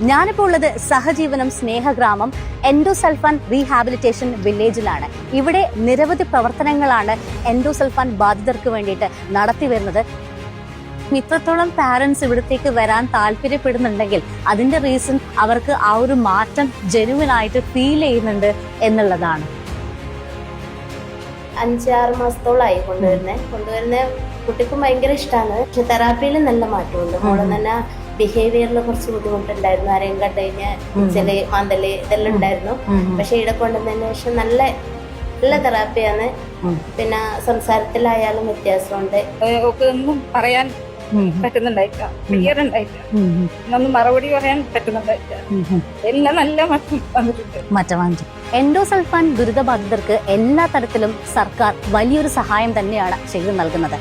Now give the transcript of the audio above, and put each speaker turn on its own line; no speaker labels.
ഞാനിപ്പോൾ ഉള്ളത് സഹജീവനം സ്നേഹഗ്രാമം endosulfan rehabilitation വില്ലേജിലാണ്. ഇവിടെ നിരവധി പ്രവർത്തനങ്ങളാണ് എൻഡോസൾഫാൻ ബാധിതർക്ക് വേണ്ടിയിട്ട് നടത്തി വരുന്നത്. ഇത്രത്തോളം പാരന്റ്സ് ഇവിടത്തേക്ക് വരാൻ താല്പര്യപ്പെടുന്നുണ്ടെങ്കിൽ അതിന്റെ റീസൺ അവർക്ക് ആ ഒരു മാറ്റം ജെനുവിനായിട്ട് ഫീൽ ചെയ്യുന്നുണ്ട് എന്നുള്ളതാണ്.
5-6 മാസത്തോളമായി കൊണ്ടുവരുന്ന കുട്ടിക്കും ഭയങ്കര ഇഷ്ടമാണ്. പക്ഷെ തെറാപ്പിയിൽ നല്ല മാറ്റമുണ്ട്. മോളെ തന്നെ ബിഹേവിയറിൽ കുറച്ച് ബുദ്ധിമുട്ടുണ്ടായിരുന്നു. ആരെയും കണ്ടുകഴിഞ്ഞ ചില മാന്തല് ഇതെല്ലാം ഉണ്ടായിരുന്നു. പക്ഷെ ഇവിടെ കൊണ്ടുവന്നതിന് ശേഷം നല്ല തെറാപ്പിയാണ്. പിന്നെ സംസാരത്തിലായാലും വ്യത്യാസമുണ്ട്.
ഒന്നും പറയാൻ പറ്റുന്നുണ്ടായില്ല, ക്ലിയർ ഉണ്ടായില്ല, ഒന്നും മറുപടി പറയാൻ പറ്റുന്നുണ്ടായില്ല. എല്ലാം നല്ല മാറ്റം വന്നിട്ടുണ്ട്.
എൻഡോസൾഫാൻ ദുരിതബാധിതർക്ക് എല്ലാ തരത്തിലും സർക്കാർ വലിയൊരു സഹായം തന്നെയാണ് ചെയ്തു നൽകുന്നത്.